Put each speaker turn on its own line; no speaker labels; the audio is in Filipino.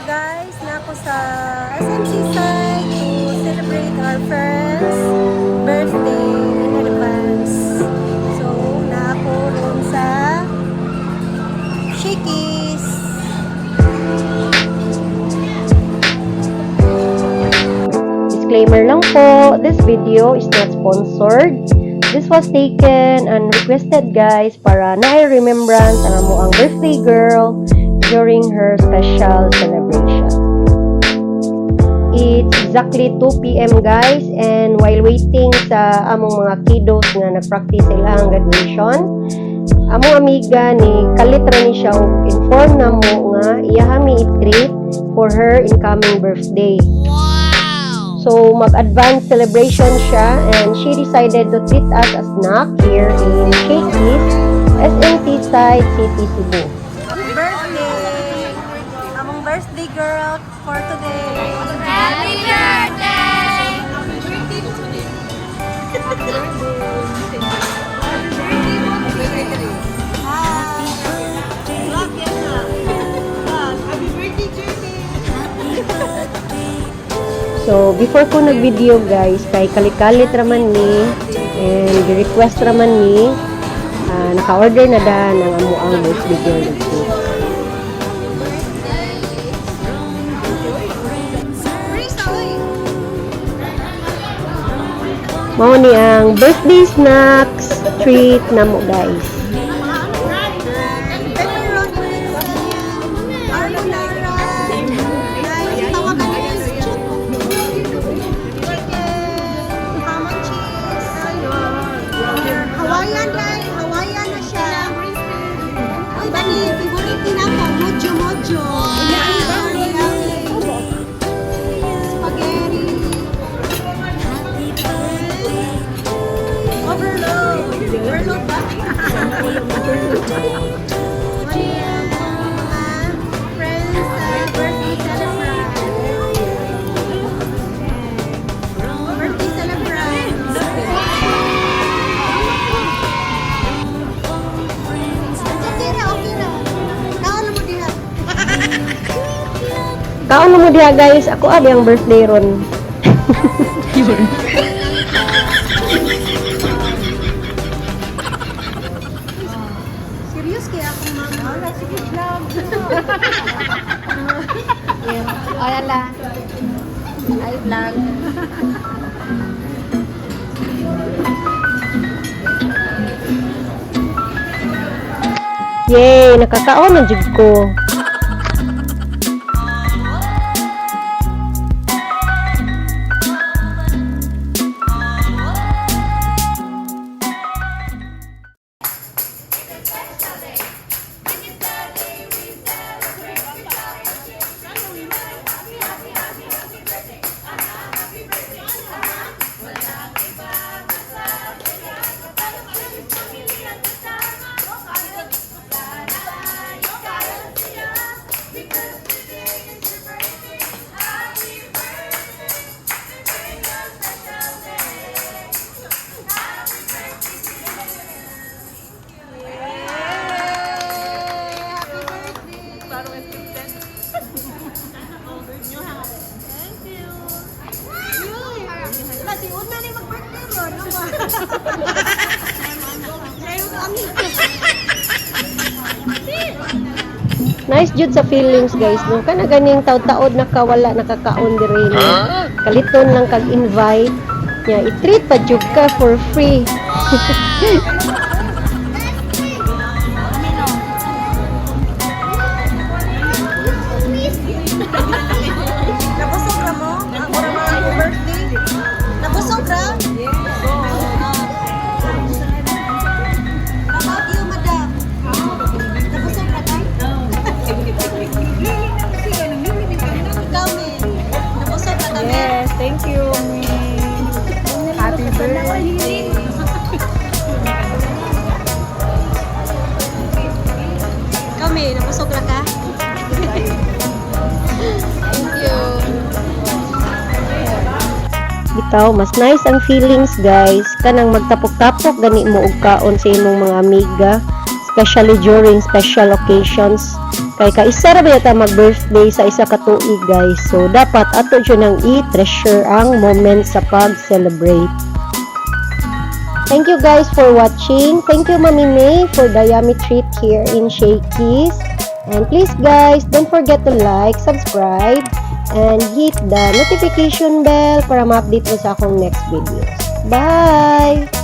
guys, na ako sa SMC side to celebrate our friend's birthday in advance. So, na ako ron sa Shakey's.
Disclaimer lang po, this video is not sponsored. This was taken and requested guys para na-remembrance ang amuang birthday girl during her special celebration. It's exactly 2 p.m. guys, and while waiting sa among mga kiddos nga nag-practice sila ang graduation, among amiga ni kalitra ni siya og inform na mo nga iyaha mi i-treat for her incoming birthday. So, mag-advance celebration siya and she decided to treat us a snack here in Shakey's, SMT Side, City, Cebu.
Happy birthday! Among birthday girl for today.
Happy birthday!
So, before ko nag-video guys, kay kalikalit raman ni and request raman ni naka-order na da ng amuang birthday girl dito. Mao ni ang birthday snacks treat na mo guys.
Hawaiian na siya. Ay, bali, favorite na ko. Mojo. Spaghetti. Overload ba? Friends, birthday celebrant. Birthday celebrant.
Kaon mo diha guys, ako abi ang birthday ron.
Serious kaya ako mama? Wala, sige vlog.
O, yan lang. Ay, vlog.
Yay, nakakaon na jud ko.
Si una ni mag-birthday ron.
Nice jud sa feelings guys. Nung ka na ganing taud-taod nakawala nakakaon dire ni. Kaliton lang kag invite. Nya i-treat pa jud ka for free.
Nabusog ra mo? Ang ora mga birthday? Nabusog ra? How about you, madam? Nabusog ra ka? Ikaw, Min. Nabusog ra ka, Min?
Yes, thank you. Happy birthday.
Ikaw, Min. Nabusog ra ka?
Thank you.
Bitaw, mas nice ang feelings guys. Kanang magtapok-tapok gani mo og kaon sa imong mga amiga, especially during special occasions. Kay kaisa ra ba yata mag-birthday sa isa ka tuig guys. So dapat ato siya nang i-treasure ang moment sa pag-celebrate. Thank you guys for watching. Thank you Mami May for the yummy treat here in Shakey's. And please guys, don't forget to like, subscribe, and hit the notification bell para ma-update mo sa akong next videos. Bye!